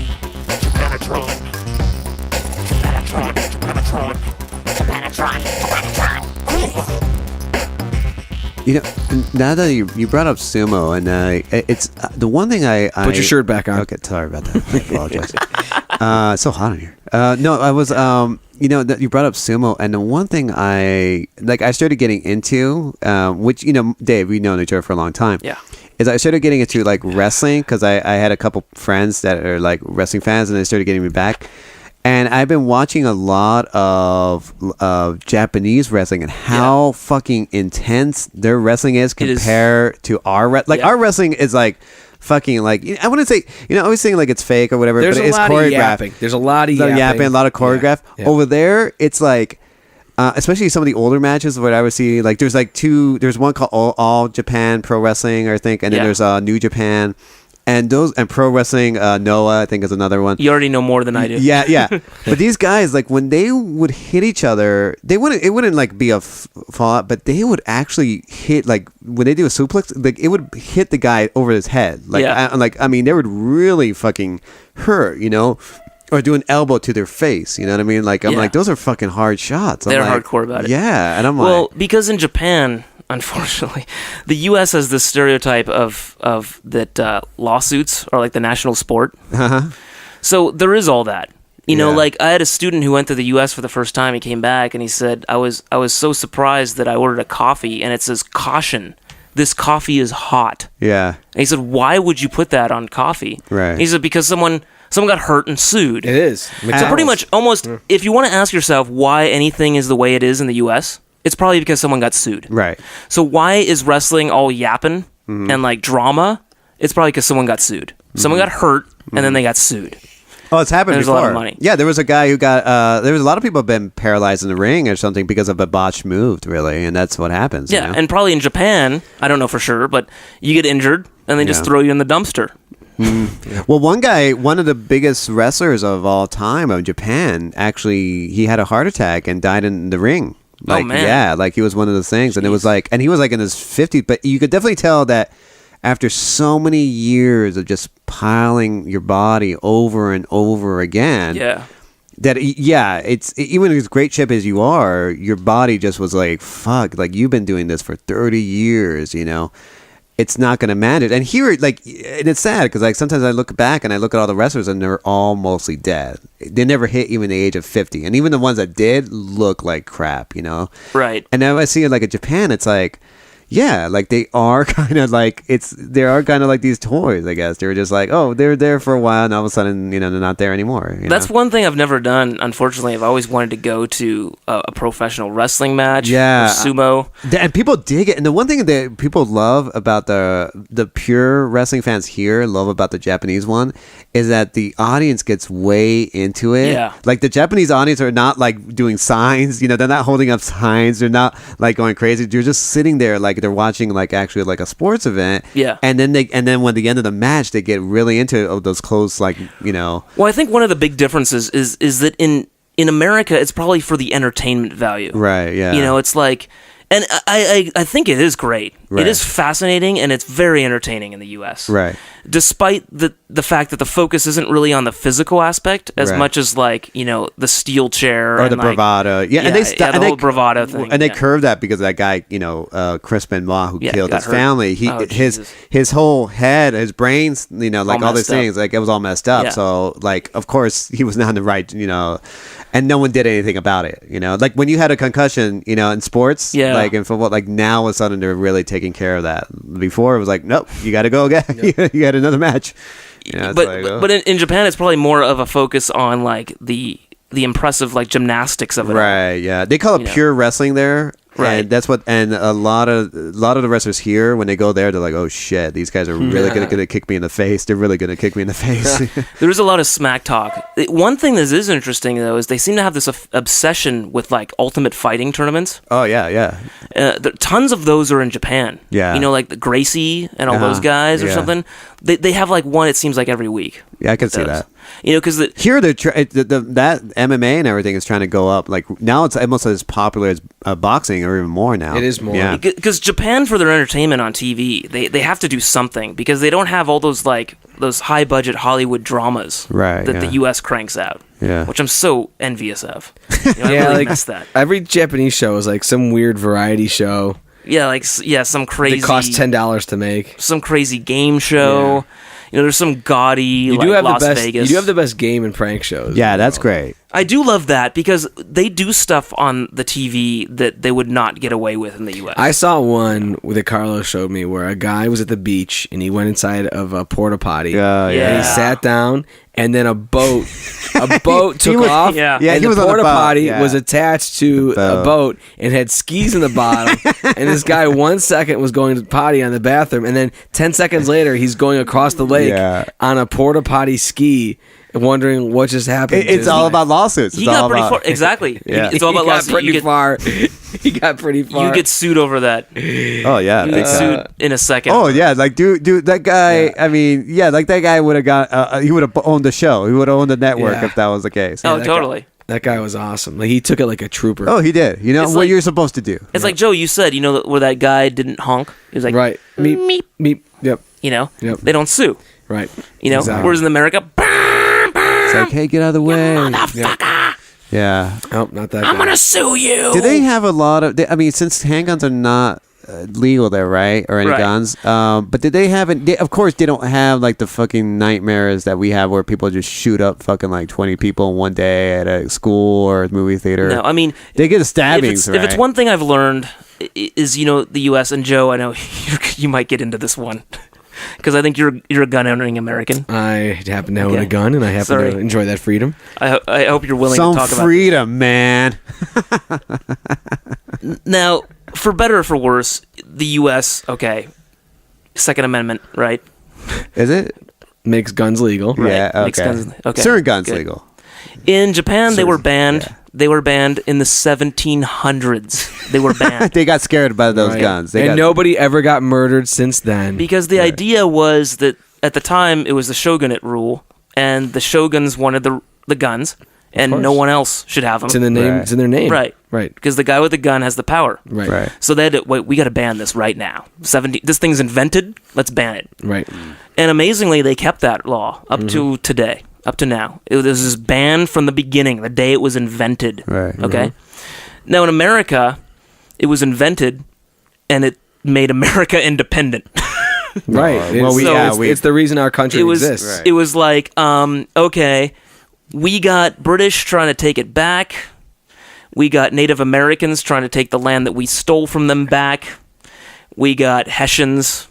Japanatron. Japanatron. Japanatron. Japanatron. Japanatron. You know, now that you brought up sumo, and it's the one thing I Put your shirt back on. Okay, sorry about that. I apologize. It's so hot in here. No, I was you know, that you brought up sumo, and the one thing I started getting into, which, you know, Dave, we've known each other for a long time. Yeah. Is I started getting into like wrestling because I had a couple friends that are like wrestling fans, and they started getting me back. And I've been watching a lot of Japanese wrestling and how fucking intense their wrestling is compared to our our wrestling is like fucking like, I wouldn't say, you know, I always think like it's fake or whatever, There's but a it's lot choreographed. of yapping. There's a lot of yapping. A lot of choreographed. Yeah. Over there, it's like, especially some of the older matches, what I would see, like there's like there's one called All Japan Pro Wrestling, I think, and then there's New Japan. And Pro Wrestling Noah, I think, is another one. You already know more than I do. Yeah. But these guys, like when they would hit each other, it wouldn't like be a fallout, but they would actually hit, like when they do a suplex, like it would hit the guy over his head. Like, I mean, they would really fucking hurt, you know, or do an elbow to their face. You know what I mean? Like I'm like, those are fucking hard shots. They're like, hardcore about it. Yeah, and I'm well, because in Japan, unfortunately, the U.S. has this stereotype of that lawsuits are like the national sport. So there is all that. You know, like I had a student who went to the U.S. for the first time. He came back and he said, I was so surprised that I ordered a coffee and it says, "Caution, this coffee is hot." Yeah. And he said, "Why would you put that on coffee?" Right. He said, "Because someone got hurt and sued." It is. So pretty much almost, if you want to ask yourself why anything is the way it is in the U.S., it's probably because someone got sued. Right. So why is wrestling all yapping and like drama? It's probably because someone got sued. Someone got hurt and then they got sued. Oh, it's happened There's before. a lot of money. Yeah, there was a guy who got. There was a lot of people have been paralyzed in the ring or something because of a botched move, really, and that's what happens. Yeah, you know? and probably in Japan, I don't know for sure, but you get injured and they just throw you in the dumpster. Well, one of the biggest wrestlers of all time of Japan, actually, he had a heart attack and died in the ring. Like, oh man! Yeah, like he was one of those things, and it was like, and he was like in his 50s, but you could definitely tell that after so many years of just piling your body over and over again, that it's even as great shape as you are, your body just was like, fuck, like you've been doing this for 30 years, you know. It's not going to manage. And here, like, and it's sad because, like, sometimes I look back and I look at all the wrestlers and they're all mostly dead. They never hit even the age of 50. And even the ones that did look like crap, you know? Right. And now I see it, like, in Japan, it's like, yeah, like, they are kind of like, they are kind of like these toys, I guess. They were just like, oh, they're there for a while and all of a sudden, you know, they're not there anymore. That's one thing I've never done, unfortunately. I've always wanted to go to a professional wrestling match. Yeah. Or sumo. And people dig it. And the one thing that people love about the pure wrestling fans here love about the Japanese one is that the audience gets way into it. Yeah. Like the Japanese audience are not like doing signs, you know, they're not holding up signs. They're not like going crazy. They're just sitting there like they're watching like actually like a sports event. Yeah. And then when the end of the match, they get really into those close, like, you know. Well, I think one of the big differences is that in America, it's probably for the entertainment value. Right, yeah. You know, it's like, and I think it is great. Right. It is fascinating, and it's very entertaining in the U.S. Right. Despite the fact that the focus isn't really on the physical aspect as much as, like, you know, the steel chair. Or and the bravado. Yeah, and the whole bravado thing. And they curved that because of that guy, you know, Chris Benoit, who killed his hurt. family. His whole head, his brains, you know, like all these things, like it was all messed up. Yeah. So, like, of course, he was not in the right, you know, and no one did anything about it, you know. Like when you had a concussion, you know, in sports, like in football, like now all of a sudden they're really taking care of that. Before it was like, nope, you got to go again. You got another match. You know, but in Japan, it's probably more of a focus on like the impressive like gymnastics of it. Right. Yeah. They call it pure wrestling there. Right. And that's what. And a lot of the wrestlers here, when they go there, they're like, "Oh shit, these guys are really going to kick me in the face. They're really going to kick me in the face." There is a lot of smack talk. One thing that is interesting though is they seem to have this obsession with like ultimate fighting tournaments. Oh yeah. Tons of those are in Japan. Yeah. You know, like the Gracie and all those guys or something. They have like one. It seems like every week. Yeah, I can see that. Because here that MMA and everything is trying to go up. Like now, it's almost as popular as boxing, or even more now. It is more. Yeah. Because Japan, for their entertainment on TV, they have to do something because they don't have all those high budget Hollywood dramas that the U.S. cranks out. Yeah. Which I'm so envious of. I really miss that. Every Japanese show is like some weird variety show. Yeah, some crazy. It costs $10 to make. Some crazy game show. Yeah. There's some gaudy Las Vegas. You do have the best game and prank shows. Yeah, that's great. I do love that because they do stuff on the TV that they would not get away with in the U.S. I saw one that Carlos showed me where a guy was at the beach and he went inside of a porta potty. And he sat down and then a boat took off. Yeah. And he was the on the porta boat. potty Yeah. was attached to a boat and had skis in the bottom. And this guy 1 second was going to potty on the bathroom, and then 10 seconds later he's going across the lake on a porta potty ski, wondering what just happened. It's all about lawsuits. He got pretty far. Exactly. Yeah. It's all about lawsuits. He got pretty far. You get sued over that. Oh yeah, you get sued in a second. Oh yeah, like dude, that guy. Yeah. I mean, like that guy would have got. He would have owned the show. He would have owned the network if that was the case. Oh, totally. That guy was awesome. Like, he took it like a trooper. Oh, he did. You know It's what like- you're supposed to do. It's like Joe, you said, where that guy didn't honk. He was like, Right. Meep. meep. Meep. Yep. Yep. Yep. They don't sue. Right. Exactly. Whereas in America, It's like, hey, get out of the way. motherfucker, Yeah. Oh, not that I'm guy. gonna sue you. Do they have a lot of? I mean, since handguns are not legal there, right? Or any Right. guns. But did they have it? Of course, they don't have like the fucking nightmares that we have, where people just shoot up fucking like 20 people in one day at a school or a movie theater. No, I mean, they get stabbings. if it's one thing I've learned is the U.S. and Joe, I know you might get into this one because I think you're a gun-owning American. I happen to own a gun, and I happen to enjoy that freedom. I hope you're willing Some to talk about freedom, man. Now, for better or for worse, the U.S. Second Amendment, right? Is it? Makes guns legal. Yeah. Okay. Makes guns- okay, Certain guns good. legal. In Japan, they were banned. yeah. They were banned in the 1700s. They were banned. They got scared by those Right. guns. And nobody ever got murdered since then. Because the idea was that at the time it was the shogunate rule, and the shoguns wanted the guns, and no one else should have them. It's in the name. Right. It's in their name. Right. Right. Because the guy with the gun has the power. Right. Right. So they had to, wait, we got to ban this right now. This thing's invented. Let's ban it. Right. And amazingly, they kept that law up to today, up to now. It was this ban from the beginning, the day it was invented. Right. Okay. Now in America, it was invented, and it made America independent. Right. Well, It's the reason our country exists. Right. It was like, okay, we got British trying to take it back. We got Native Americans trying to take the land that we stole from them back. We got Hessians.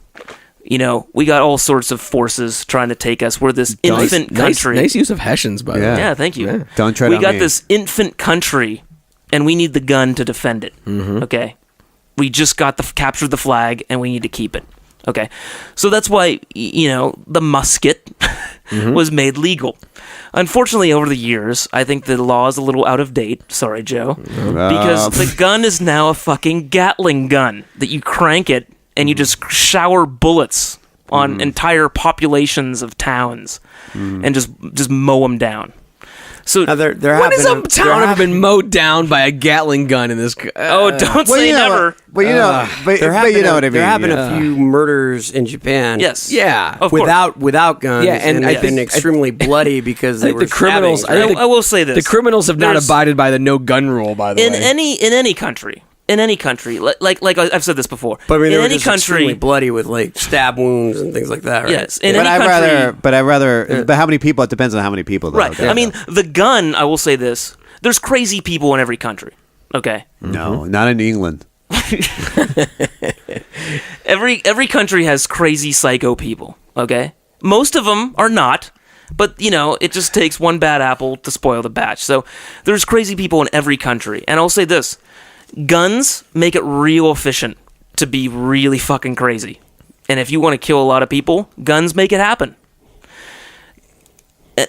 We got all sorts of forces trying to take us. We're this infant country. Nice use of Hessians, by the way. Yeah, thank you. Yeah. Don't try We to got this infant country, and we need the gun to defend it. Okay, we just got captured the flag, and we need to keep it. Okay, so that's why the musket was made legal. Unfortunately, over the years, I think the law is a little out of date. Sorry, Joe, because the gun is now a fucking Gatling gun that you crank it and you just shower bullets on entire populations of towns and just mow them down. So When has a town ever been mowed down by a Gatling gun in this? Don't say never. But you know what I mean. There have been a few murders in Japan. Yes. Yeah. Of course. without guns. Yeah, and I think- extremely bloody because they think were the criminals- stabbings, I right? think I will say this: The criminals have not There's- abided by the no gun rule. By the in way, any country. In any country, like I've said this before. But I mean, they in were any just country, extremely bloody with like stab wounds and things like that. Right? yes. In But any I'd country, rather. But how many people? It depends on how many people. Though, right? yeah. I mean, the gun. I will say this: there's crazy people in every country. Okay, No, not in England. every country has crazy psycho people. Okay, most of them are not. But, it just takes one bad apple to spoil the batch. So there's crazy people in every country. And I'll say this. Guns make it real efficient to be really fucking crazy. And if you want to kill a lot of people, guns make it happen.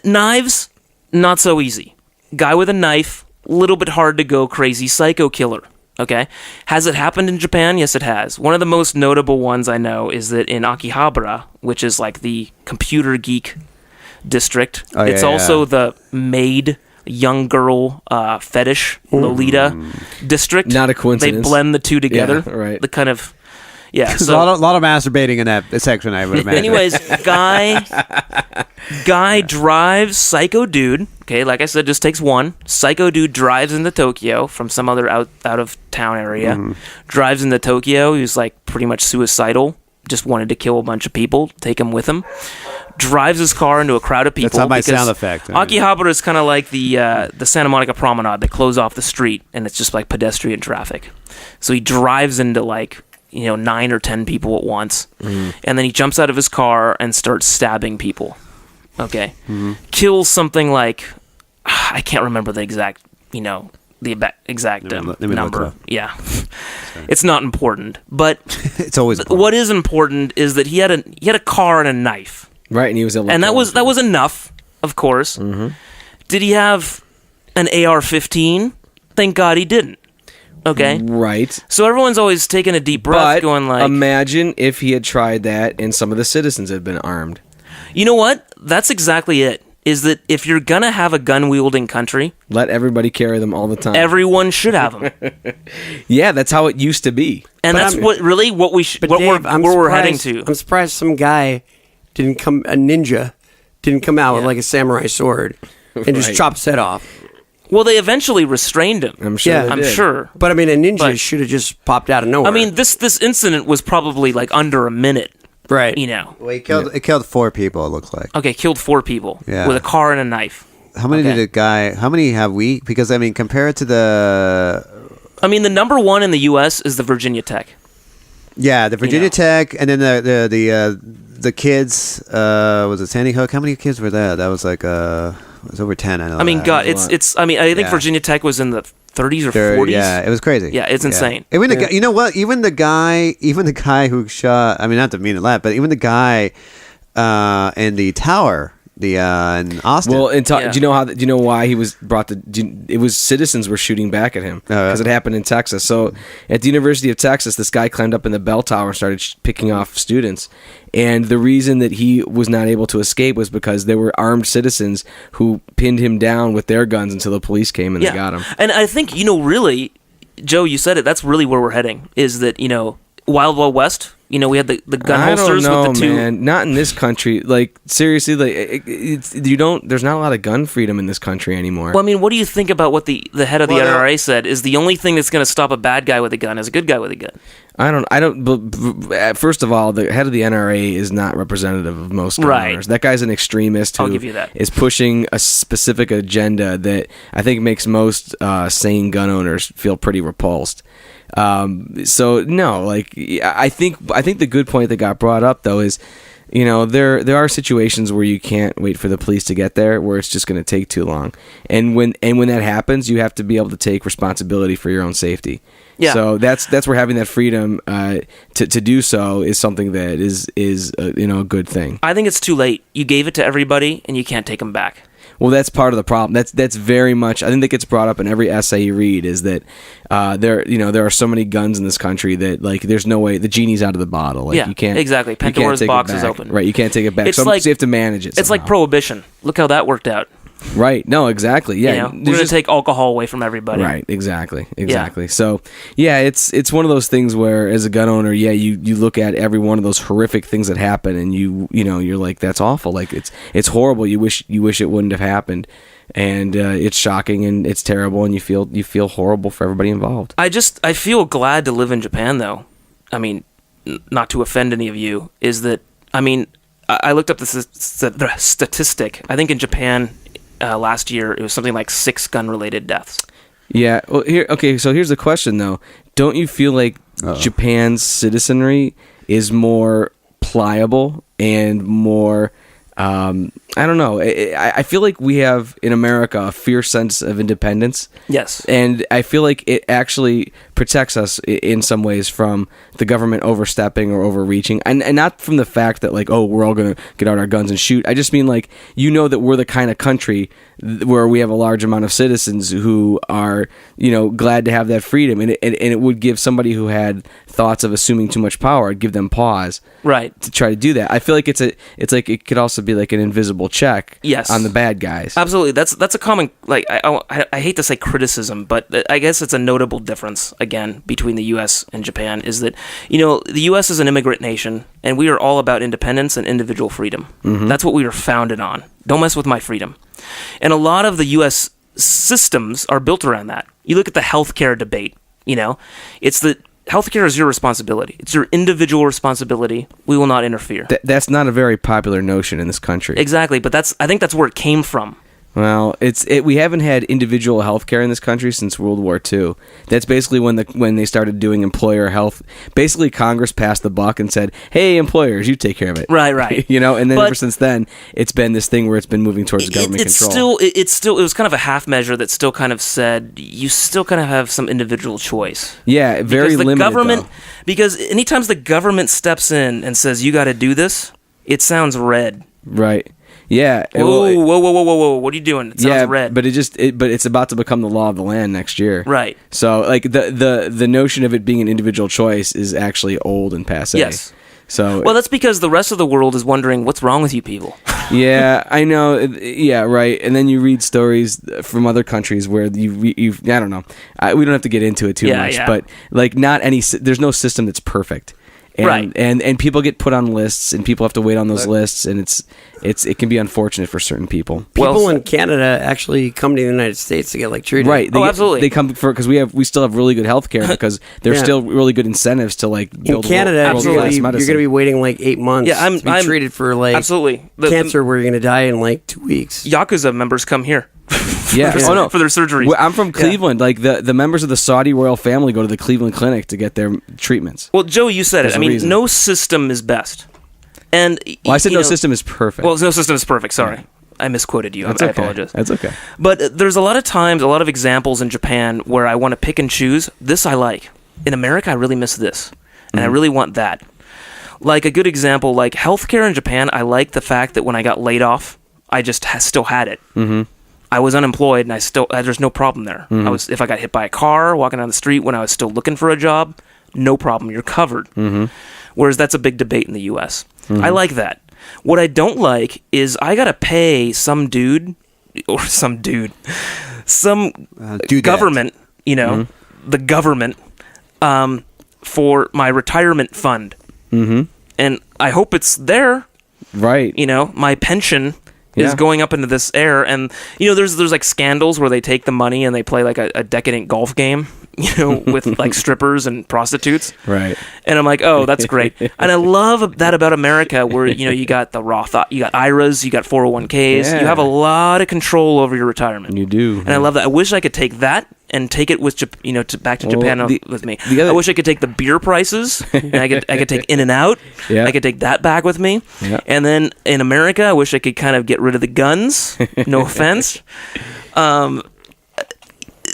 Knives, not so easy. Guy with a knife, little bit hard to go crazy psycho killer. Okay? Has it happened in Japan? Yes, it has. One of the most notable ones I know is that in Akihabara, which is like the computer geek district. Oh, it's yeah, also yeah. the maid young girl fetish Lolita district. Not a coincidence. They blend the two together. Yeah, right. The kind of There's a lot of masturbating in that section, I would imagine. Anyways, guy drives psycho dude. Okay, like I said, just takes one. Psycho dude drives into Tokyo from some other out of town area. Drives into Tokyo. He was like pretty much suicidal. Just wanted to kill a bunch of people, take him with him. Drives his car into a crowd of people. That's not my sound effect. Akihabara is kind of like the Santa Monica Promenade. They close off the street, and it's just like pedestrian traffic. So he drives into 9 or 10 people at once, and then he jumps out of his car and starts stabbing people. Okay, kills something like I can't remember the exact exact Let me look number. it up. Yeah, it's not important, but It's always important. what is important is that he had a car and a knife, Right, and he was and that was enough, of course. Did he have an AR-15? Thank God he didn't. Okay, right. so everyone's always taking a deep breath, But going like, imagine if he had tried that and some of the citizens had been armed. you know what? That's exactly it. Is that if you're gonna have a gun-wielding country, Let everybody carry them all the time. everyone should have them, Yeah, that's how it used to be. and that's what Dave, we're heading to. I'm surprised some guy a ninja didn't come out with like a samurai sword and just Right. chop his head off. Well, they eventually restrained him. I'm sure. Yeah. they I'm did. sure. But I mean, a ninja But- should have just popped out of nowhere. I mean, this incident was probably like under a minute. right? You know. Well, it killed 4 people, it looks like. Okay, killed 4 people Yeah. with a car and a knife. How many Okay. how many have we? Because, I mean, compared to the... I mean, the number one in the U.S. is the Virginia Tech. Yeah, the Virginia know. Tech, and then the kids, was it Sandy Hook? How many kids were there? That was like, it was over 10, I know I mean, that. God, a it's. I mean, I think Yeah. Virginia Tech was in the 30s or There- 40s. Yeah, it was crazy. Yeah, it's insane. Even the guy, you know what? Even the guy who shot. I mean, not to mean to laugh, but even the guy in the tower, in Austin. Well, Yeah. do you know why he was brought to? It was citizens were shooting back at him because it happened in Texas. So at the University of Texas, this guy climbed up in the bell tower and started picking off students. And the reason that he was not able to escape was because there were armed citizens who pinned him down with their guns until the police came and they got him. And I think, really, Joe, you said it. That's really where we're heading. Is that Wild Wild West? We had the gun I holsters don't know, with the 2. man. Not in this country. Like seriously, like there's not a lot of gun freedom in this country anymore. Well, I mean, what do you think about what the head of the Well, NRA said? Is the only thing that's going to stop a bad guy with a gun is a good guy with a gun. I don't. First of all, the head of the NRA is not representative of most gun Right. owners. That guy's an extremist who I'll give you that. is pushing a specific agenda that I think makes most sane gun owners feel pretty repulsed. So no, like I think the good point that got brought up though is, there are situations where you can't wait for the police to get there, where it's just going to take too long, and when that happens, you have to be able to take responsibility for your own safety. Yeah. So that's where having that freedom to do so is something that is a good thing. I think it's too late. You gave it to everybody, and you can't take them back. Well, that's part of the problem. That's very much. I think that gets brought up in every essay you read. Is that there are so many guns in this country that like there's no way the genie's out of the bottle. Like, Yeah, you can't exactly. you can't Pandora's take it box is back. open. Right, you can't take it back. It's So like- you have to manage it. It's like somehow. prohibition. Look how that worked out. Right. No, exactly. Yeah. We're going to take alcohol away from everybody. Right, exactly. So, yeah, it's one of those things where, as a gun owner, you look at every one of those horrific things that happen, and you're like, that's awful. Like it's horrible. You wish it wouldn't have happened, and it's shocking and it's terrible, and you feel horrible for everybody involved. I feel glad to live in Japan, though. I mean, not to offend any of you, is that I looked up the statistic. I think in Japan. Last year, it was something like 6 gun-related deaths. Yeah. Well, so here's the question, though. Don't you feel like Japan's citizenry is more pliable and more... I don't know. I feel like we have, in America, a fierce sense of independence. Yes. And I feel like it actually protects us in some ways from the government overstepping or overreaching, and not from the fact that like, oh, we're all going to get out our guns and shoot. I just mean like, that we're the kind of country where we have a large amount of citizens who are, glad to have that freedom, and it would give somebody who had thoughts of assuming too much power, I'd give them pause, right, to try to do that. I feel like it's like it could also be like an invisible check, yes, on the bad guys. Absolutely, that's a common, like, I hate to say criticism, but I guess it's a notable difference again between the U.S. and Japan is that the U.S. is an immigrant nation, and we are all about independence and individual freedom. Mm-hmm. That's what we were founded on. Don't mess with my freedom. And a lot of the U.S. systems are built around that. You look at the healthcare debate. It's that healthcare is your responsibility. It's your individual responsibility. We will not interfere. That's not a very popular notion in this country. Exactly, but I think that's where it came from. Well, we haven't had individual health care in this country since World War II. That's basically when they started doing employer health. Basically, Congress passed the buck and said, "Hey, employers, you take care of it." Right. And then ever since then, it's been this thing where it's been moving towards government control. It was kind of a half measure that still kind of said you still kind of have some individual choice. Yeah, very limited. Because anytime the government steps in and says you got to do this, it sounds red. Right. Yeah. Whoa! What are you doing? It sounds red. But it's about to become the law of the land next year. Right. So like the notion of it being an individual choice is actually old and passé. Yes. So that's because the rest of the world is wondering what's wrong with you people. Yeah, I know. Yeah, right. And then you read stories from other countries where you I don't know. We don't have to get into it too much, but like there's no system that's perfect. And, right. And people get put on lists, and people have to wait on those lists, and it can be unfortunate for certain people. People in Canada actually come to the United States to get treated. Right. Absolutely. They come because we still have really good health care because there's still really good incentives to build in Canada. World-class You're going to be waiting 8 months to be treated for absolutely cancer where you're going to die in 2 weeks. Yakuza members come here. Yeah. For their surgeries. Well, I'm from Cleveland. Yeah. The members of the Saudi royal family go to the Cleveland Clinic to get their treatments. Well, Joe, you said it. I mean, no system is best. And I said no system is perfect. Well, no system is perfect. Sorry. I misquoted you. I apologize. That's okay. But there's a lot of examples in Japan where I want to pick and choose. This I like. In America, I really miss this. And I really want that. Like a good example, like healthcare in Japan, I like the fact that when I got laid off, I just still had it. Mm-hmm. I was unemployed, and there's no problem there. Mm-hmm. If I got hit by a car walking down the street when I was still looking for a job, no problem. You're covered. Mm-hmm. Whereas that's a big debate in the U.S. Mm-hmm. I like that. What I don't like is I gotta pay some government, the government, for my retirement fund, and I hope it's there. Right. My pension is going up into this air, and there's scandals where they take the money and they play a decadent golf game, with strippers and prostitutes. Right. And I'm like, oh, that's great. And I love that about America, where you got the Roth, you got IRAs, you got 401ks, you have a lot of control over your retirement. You do. And I love that. I wish I could take that and take it with back to Japan with me. I wish I could take the beer prices, and I could take In-N-Out. Yeah. I could take that back with me. Yeah. And then in America, I wish I could kind of get rid of the guns. No offense.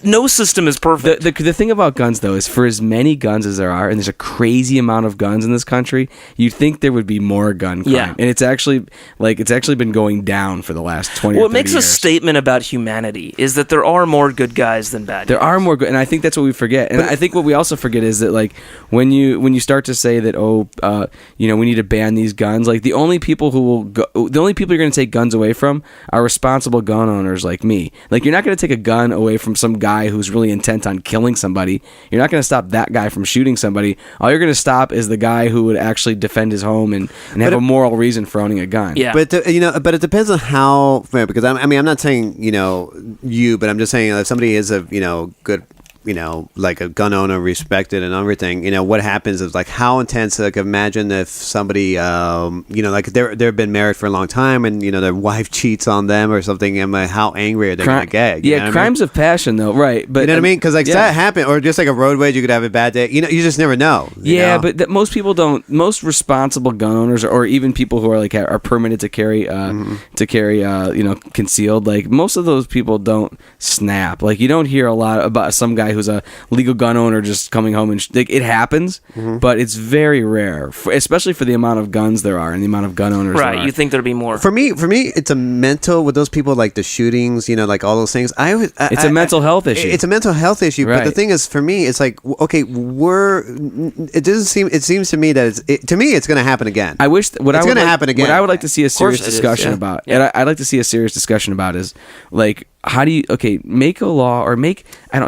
No system is perfect. The thing about guns, though, is for as many guns as there are, and there's a crazy amount of guns in this country, you'd think there would be more gun crime. Yeah. And it's actually been going down for the last 20 or 30 years. Well, it makes a statement about humanity, is that there are more good guys than bad guys. There are more good, and I think that's what we forget. And I think what we also forget is that, when you start to say that, we need to ban these guns, the only people you're going to take guns away from are responsible gun owners like me. You're not going to take a gun away from some guy who's really intent on killing somebody. You're not going to stop that guy from shooting somebody. All you're going to stop is the guy who would actually defend his home and have a moral reson for owning a gun. Yeah. But it depends on how, because I'm not saying but I'm just saying if somebody is a good a gun owner, respected and everything, what happens is how intense, imagine if somebody, they've been married for a long time and, their wife cheats on them or something, and how angry are they going to get? Yeah, crimes of passion though, right. But you know what I mean? Because that happened, or just a road rage, you could have a bad day. You just never know. But most people don't, most responsible gun owners or even people who are are permitted to carry, concealed, most of those people don't snap. You don't hear a lot about some guy who who's a legal gun owner just coming home and like, it happens, but it's very rare, especially for the amount of guns there are and the amount of gun owners. Right, you think there'd be more. For me, it's a mental with those people like the shootings, like all those things. It's a mental health issue. It's a mental health issue. Right. But the thing is, for me, it's like okay, it seems to me that it's going to happen again. I wish it's going to happen again. What I would like to see a serious discussion about, and I'd like to see a serious discussion about is like, how do you make a law or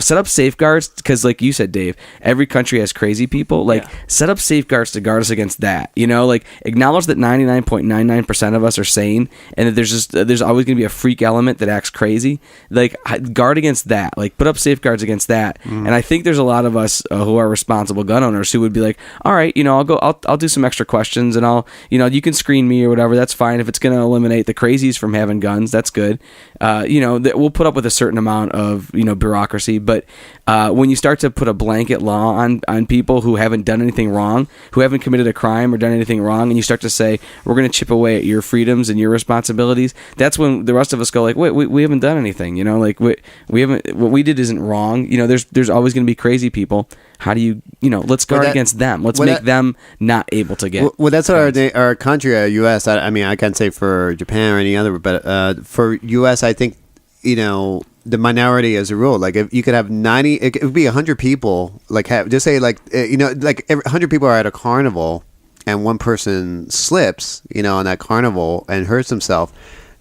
set up safeguards, because like you said, Dave, every country has crazy people. Like set up safeguards to guard us against that. Like acknowledge that 99.99% of us are sane, and that there's always going to be a freak element that acts crazy. Like guard against that. Like put up safeguards against that. And I think there's a lot of us who are responsible gun owners who would be like, all right, I'll do some extra questions, and I'll you can screen me or whatever. That's fine if it's going to eliminate the crazies from having guns. That's good. We'll put up with a certain amount of bureaucracy, but when you start to put a blanket law on people who haven't done anything wrong, who haven't committed a crime or done anything wrong, and you start to say we're going to chip away at your freedoms and your responsibilities, that's when the rest of us go like, wait, we haven't done anything, like we haven't, what we did isn't wrong. There's always going to be crazy people. How do you let's guard against them. Let's make them not able to get. Well, that's our country, U.S. I mean, I can't say for Japan or any other, but for U.S., I think the minority as a rule. Like if you could have 90, it would be 100 people. Like just say like 100 people are at a carnival, and one person slips, on that carnival and hurts himself.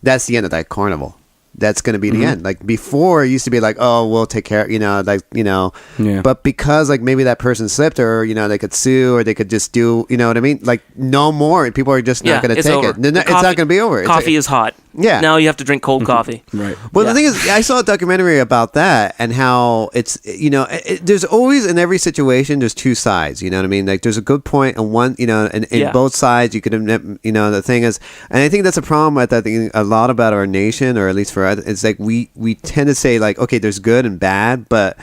That's the end of that carnival. That's going to be the end. Like before, it used to be like, oh, we'll take care, Yeah. But because like maybe that person slipped, or they could sue, or they could just do, you know what I mean? Like no more. People are just not going to take over. it. It's not going to be over. Coffee is hot. Yeah. Now you have to drink cold coffee. Right. Well, the thing is, I saw a documentary about that and how it's, there's always in every situation, there's two sides, you know what I mean? Like there's a good point on one, and in both sides, you could, the thing is, and I think that's a problem with that thing, a lot about our nation, or at least for us, it's like we tend to say like, okay, there's good and bad, but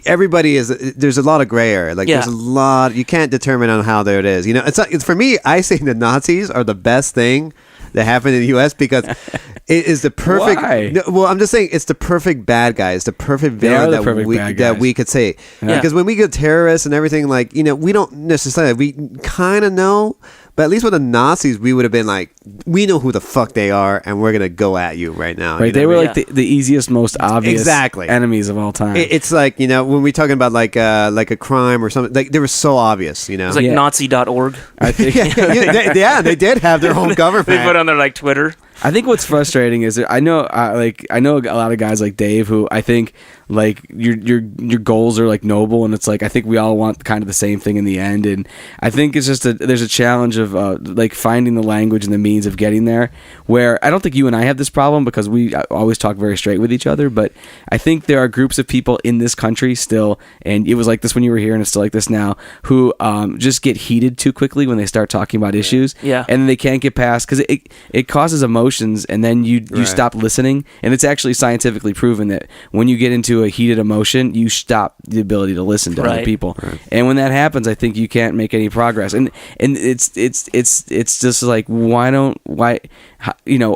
everybody there's a lot of gray area. Like there's a lot, you can't determine on how there it is. It's for me, I say the Nazis are the best thing that happened in the U.S. because it is the perfect. Why? Well, I'm just saying it's the perfect bad guy. It's the perfect villain that we could say. Yeah. Because when we get terrorists and everything, like we don't necessarily, we kind of know. But at least with the Nazis, we would have been like, we know who the fuck they are, and we're gonna go at you right now. Right? They were like the easiest, most obvious enemies of all time. It's like when we're talking about like a crime or something, like they were so obvious. It's like Nazi.org. I think. They did have their own government. They put on their like Twitter. I think what's frustrating is I know a lot of guys like Dave who I think like your goals are like noble, and it's like I think we all want kind of the same thing in the end, and I think it's just there's a challenge of like finding the language and the means of getting there, where I don't think you and I have this problem because we always talk very straight with each other, but I think there are groups of people in this country still, and it was like this when you were here and it's still like this now, who just get heated too quickly when they start talking about issues, and they can't get past because it causes emotions, and then you stop listening, and it's actually scientifically proven that when you get into a heated emotion, you stop the ability to listen to other people, and when that happens, I think you can't make any progress, and it's just like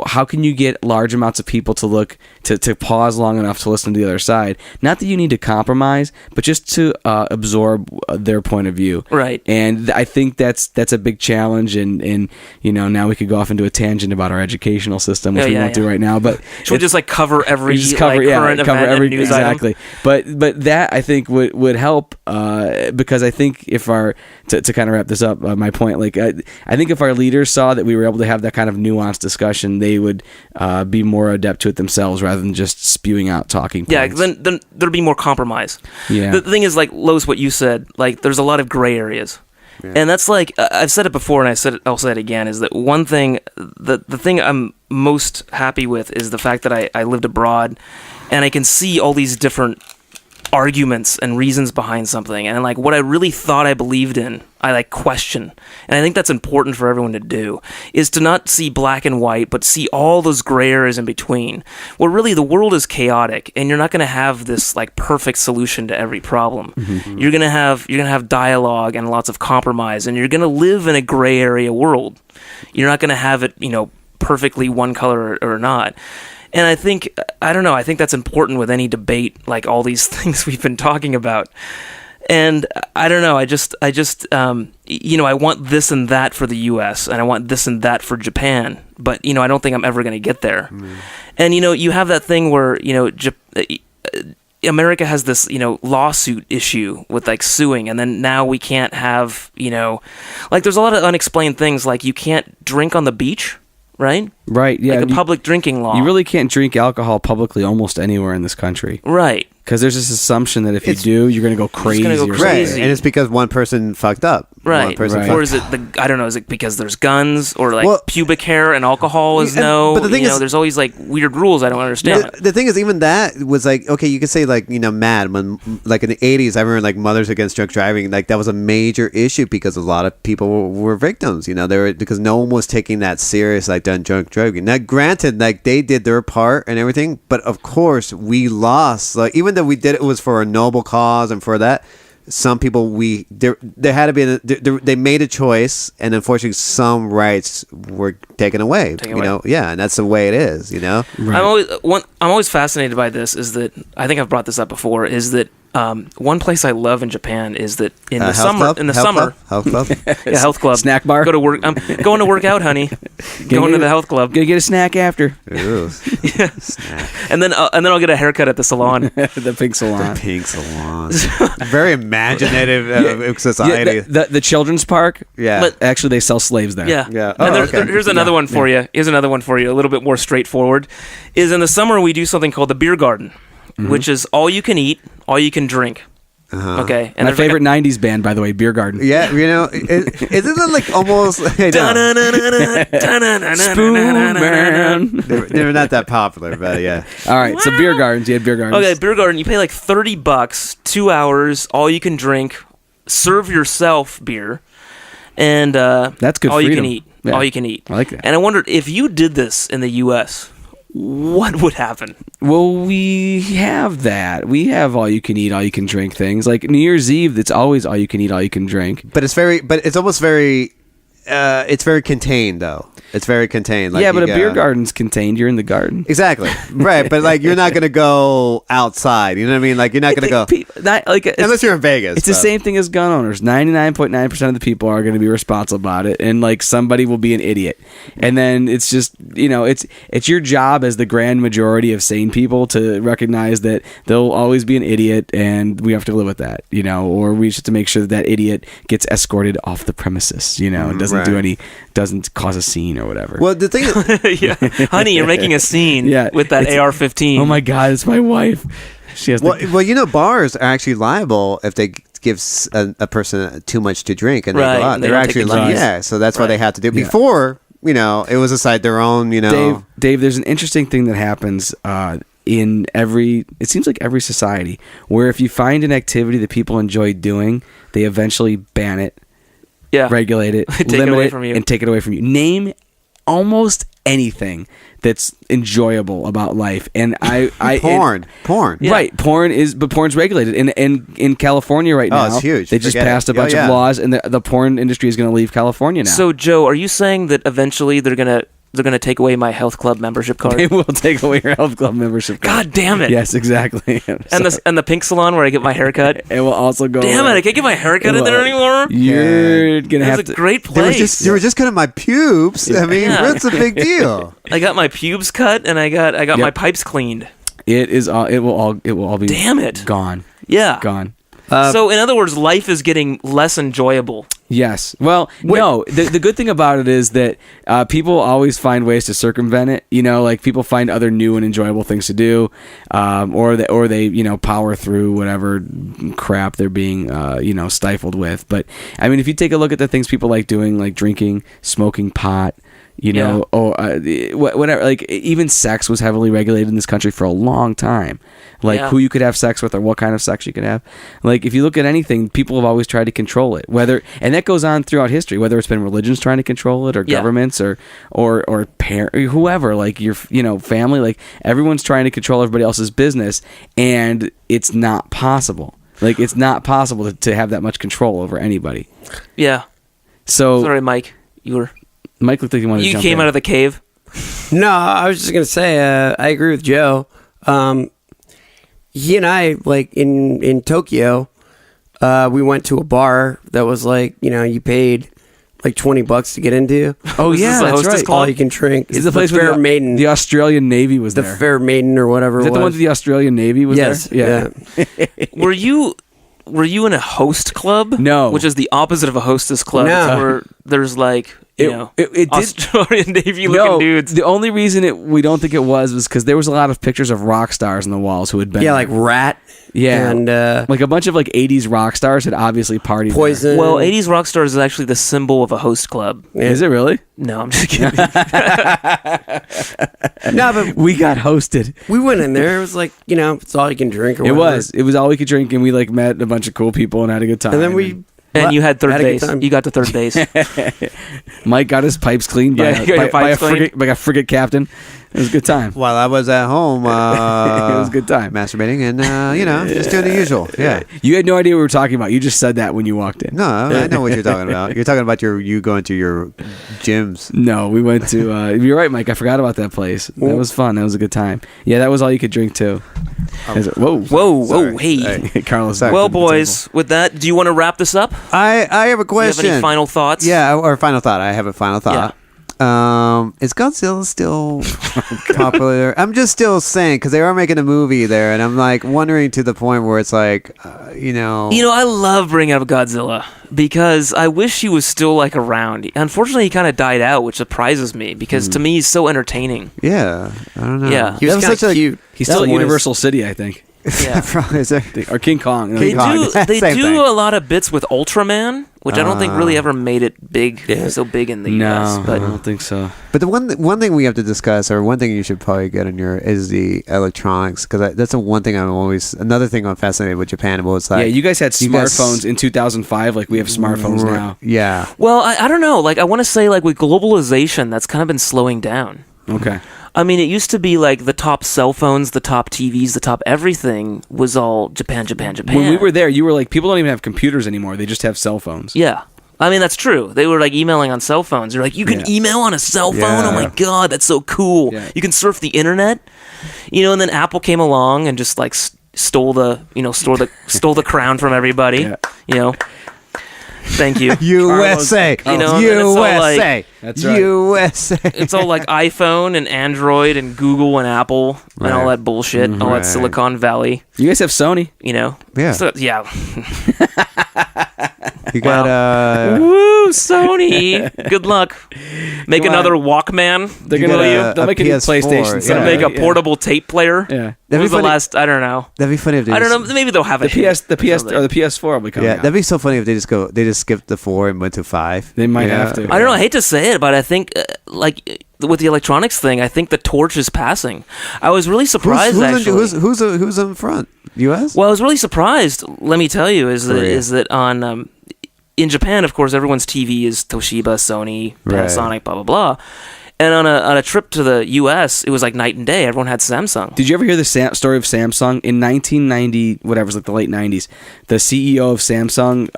how can you get large amounts of people to look to pause long enough to listen to the other side? Not that you need to compromise, but just to absorb their point of view, right? And I think that's a big challenge, and now we could go off into a tangent about our educational system, which we won't do right now. But should we just like cover every current event and news exactly item? But that I think would help because I think if to kind of wrap this up, my point, like I think if our leaders saw that we were able to have that kind of nuanced discussion, they would be more adept to it themselves rather than just spewing out talking points. Yeah, then there'd be more compromise. Yeah. The thing is, like Lois, what you said, like there's a lot of gray areas. Yeah. And that's like I've said it before, and I'll say it again, is that one thing, the thing I'm most happy with is the fact that I lived abroad, and I can see all these different arguments and reasons behind something, and like what I really thought I believed in, I like question. And I think that's important for everyone to do, is to not see black and white, but see all those gray areas in between. Well, really, the world is chaotic, and you're not going to have this like perfect solution to every problem. Mm-hmm. You're going to have dialogue and lots of compromise, and you're going to live in a gray area world. You're not going to have it, perfectly one color or not. And I think that's important with any debate, like all these things we've been talking about. And I don't know, I just I want this and that for the U.S. and I want this and that for Japan, but I don't think I'm ever going to get there. And you have that thing where America has this lawsuit issue with like suing, and then now we can't have like there's a lot of unexplained things, like you can't drink on the beach, right? Right, yeah. Like the public drinking law. You really can't drink alcohol publicly almost anywhere in this country. Right. Because there's this assumption that if you do, you're going to go crazy. Right, and it's because one person fucked up. Right. Or is it I don't know, is it because there's guns or like pubic hair and alcohol is no? But the thing is, there's always like weird rules I don't understand. The thing is, even that was like, okay, you could say like, mad when like in the 80s, I remember like Mothers Against Drunk Driving, like that was a major issue because a lot of people were victims, they were, because no one was taking that serious, like done drunk driving. Now, granted, like they did their part and everything, but of course we lost, like even though we did it was for a noble cause and for that. Some people there had to be they made a choice, and unfortunately some rights were taken away. Yeah, and that's the way it is. Right. I'm always fascinated by this. Is that I think I've brought this up before. Is that one place I love in Japan is that in the summer, health club, yeah, health club, snack bar. Go to work. I'm going to work out, honey. Going to the health club. Gonna get a snack after. Ooh, yeah. Snack. And then I'll get a haircut at the salon. The pink salon. The pink salon. Very imaginative society. The children's park. Yeah, but actually they sell slaves there. Yeah, yeah. And here's another one for you. Here's another one for you. A little bit more straightforward. Is in the summer we do something called the beer garden. Which is all you can eat, all you can drink. Okay. And my favorite 90s band, by the way, Beer Garden. Yeah, isn't it like almost... Spoon Man. They're not that popular, but yeah. All right, so Beer Gardens. You had Beer Gardens. Okay, Beer Garden, you pay like $30, 2 hours, all you can drink, serve yourself beer, and that's good all freedom. You can eat. Yeah. All you can eat. I like that. And I wondered, if you did this in the U.S., what would happen? Well, we have that. We have all you can eat, all you can drink things. Like New Year's Eve, it's always all you can eat, all you can drink. But it's almost very it's very contained though. It's very contained. Like, yeah, but a beer garden's contained. You're in the garden. Exactly. Right, but like you're not going to go outside. You know what I mean? Like you're not going to go unless you're in Vegas. It's the same thing as gun owners. 99.9% of the people are going to be responsible about it, and like somebody will be an idiot. And then it's just, it's your job as the grand majority of sane people to recognize that there'll always be an idiot, and we have to live with that, or we just have to make sure that idiot gets escorted off the premises, and doesn't cause a scene or whatever. Well, the thing is, yeah, honey, you're making a scene with that AR-15. Oh my God, it's my wife. She has bars are actually liable if they give a person too much to drink and they go out. They're actually liable. Yeah, so that's why they have to do it. Before, it was aside their own, Dave, there's an interesting thing that happens it seems like every society, where if you find an activity that people enjoy doing, they eventually ban it. Yeah. Regulate it, limit it, and take it away from you. Name almost anything that's enjoyable about life, and porn, right? Porn's regulated, and in California right now, it's huge. They just passed a bunch of laws, and the porn industry is going to leave California now. So, Joe, are you saying that eventually they're gonna take away my health club membership card? They will take away your health club membership card. God damn it! Yes, exactly. And the pink salon where I get my haircut. It will also go. Damn it! I can't get my haircut in there anymore. You're gonna have to. It's a great place. They were just cutting my pubes. I mean, what's the big deal? I got my pubes cut and I got my pipes cleaned. It will all be. Damn it! Gone. Yeah. Gone. So, in other words, life is getting less enjoyable. Yes. Well, no. The good thing about it is that people always find ways to circumvent it. Like people find other new and enjoyable things to do, or they power through whatever crap they're being stifled with. But I mean, if you take a look at the things people like doing, like drinking, smoking pot. Or whatever. Like even sex was heavily regulated in this country for a long time. Like who you could have sex with or what kind of sex you could have. Like if you look at anything, people have always tried to control it. And that goes on throughout history. Whether it's been religions trying to control it, or governments, or parent, or whoever. Like your family. Like everyone's trying to control everybody else's business, and it's not possible. Like it's not possible to have that much control over anybody. Yeah. So sorry, Mike. Mike looked like he wanted to jump in. You came out of the cave. No, I was just gonna say I agree with Joe. He and I, like in Tokyo, we went to a bar that was like, you paid like $20 to get into. Oh yeah, that's right. Club? All you can drink. Is the place where Fair Maiden, the Australian Navy was the there? Fair Maiden or whatever. Is that the one that the Australian Navy was yes, there? Yeah. Were you in a host club? No. Which is the opposite of a hostess club. No. It's where there's like, it did, Australian Navy looking dudes. The only reason we don't think it was because there was a lot of pictures of rock stars on the walls who had been like Rat. Yeah, and like a bunch of like 80s rock stars had obviously partied Poison. Well, 80s rock stars is actually the symbol of a host club. there. Is it really? No, I'm just kidding. No, but We got hosted. we went in there. It was like, it's all you can drink or It whatever. was all we could drink, and we like met a bunch of cool people and had a good time. And then we... And you had third Had a good base. time. You got to third base. Mike got his pipes cleaned by, Yeah, you got your by a pipes cleaned. frigate captain. It was a good time. While I was at home, It was a good time. masturbating and just doing the usual. Yeah. You had no idea what we were talking about. You just said that when you walked in. No, I know what you're talking about. You're talking about you going to your gyms. No, we went to. You're right, Mike. I forgot about that place. That was fun. That was a good time. Yeah, that was all you could drink too. Whoa, Whoa, hey. Sorry. Carlos. Sorry. Well, boys, with that, do you want to wrap this up? I have a Do you have question. any final thoughts? Yeah, or final thought. I have a final thought. Is Godzilla still popular? I'm just still saying because they are making a movie there, and I'm like wondering to the point where it's like, I love bringing up Godzilla because I wish he was still like around. Unfortunately, he kind of died out, which surprises me because to me he's so entertaining. Yeah, I don't know. Yeah. He was That kind of such a- cute. He's still at That was- Universal City, I think, Yeah. Probably is there. or King Kong. They Kong. do Same thing. a lot of bits with Ultraman, which I don't think really ever made it big, so big in the US. No, But I don't think so. But the one thing we have to discuss, or one thing you should probably get on your, is the electronics, because that's the one thing another thing I'm fascinated with Japan was like. Yeah, you guys had you guys- smartphones in 2005, like we have smartphones now. Yeah. well, I don't know. Like I want to say, like with globalization, that's kind of been slowing down. Okay. I mean, it used to be like the top cell phones, the top TVs, the top everything was all Japan. When we were there, you were like, people don't even have computers anymore; they just have cell phones. Yeah. I mean, that's true. They were like emailing on cell phones. You're like, you can email on a cell phone? Yeah. Oh my God, that's so cool. Yeah. You can surf the internet. And then Apple came along and just like stole the crown from everybody. Yeah. Thank you. USA. You know, and it's all like- USA. That's right. USA. It's all like iPhone and Android and Google and Apple and all Right. that bullshit, all Right. that Silicon Valley, You guys have Sony. Yeah. So, yeah. You got Woo, Sony. Good luck. Make Come on. another Walkman. They're You gonna got they'll a make a new PS4, PlayStation. yeah. Gonna make a Yeah. portable tape player. Yeah. When That'd was be the funny. last? I don't know. that'd be funny if they I don't just- know. Maybe they'll have The a hit the or or the PS4 will be coming Yeah, out. that'd be so funny if they just skipped the 4 and went to 5. They might Yeah. have to. I don't know. I hate to say it, but I think with the electronics thing, I think the torch is passing. I was really surprised actually. Who's in front? U.S. Well, I was really surprised. Let me tell you, is Korea. that on in Japan, of course, everyone's TV is Toshiba, Sony, Panasonic, blah blah blah. And on a trip to the U.S., it was like night and day. Everyone had Samsung. Did you ever hear the story of Samsung in 1990? Whatever, it was like the late 90s. The CEO of Samsung,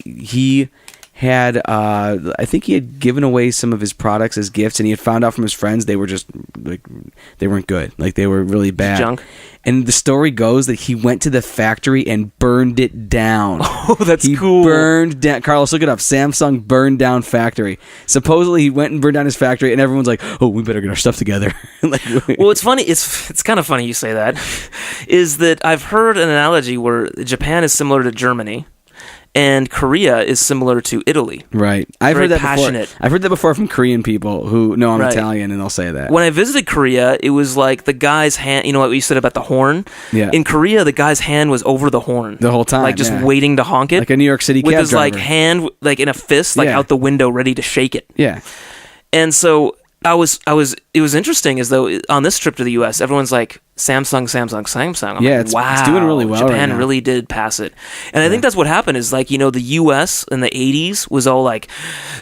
he had, I think he had given away some of his products as gifts, and he had found out from his friends they were just like they weren't good, like they were really bad. Junk. And the story goes that he went to the factory and burned it down. Oh, that's he cool. Burned down. Carlos, look it up. Samsung burned down factory. Supposedly, he went and burned down his factory, and everyone's like, "Oh, we better get our stuff together." Like, Well, it's funny. It's kind of funny you say that. Is that I've heard an analogy where Japan is similar to Germany, and Korea is similar to Italy. right? I've Very heard that passionate. before. I've heard that before from Korean people who know I'm Right. Italian, and they'll say that. When I visited Korea, it was like the guy's hand. You know what you said about the horn? Yeah. In Korea, the guy's hand was over the horn The whole time, like just yeah. waiting to honk it, Like a New York City with cab his like driver. hand like in a fist, like Yeah. out the window, ready to shake it. Yeah. And so it was interesting, as though on this trip to the U.S., everyone's like Samsung. I'm Yeah, like, it's wow, doing really well right Japan now. really did pass it. And I think that's what happened is like, the U.S. in the 80s was all like,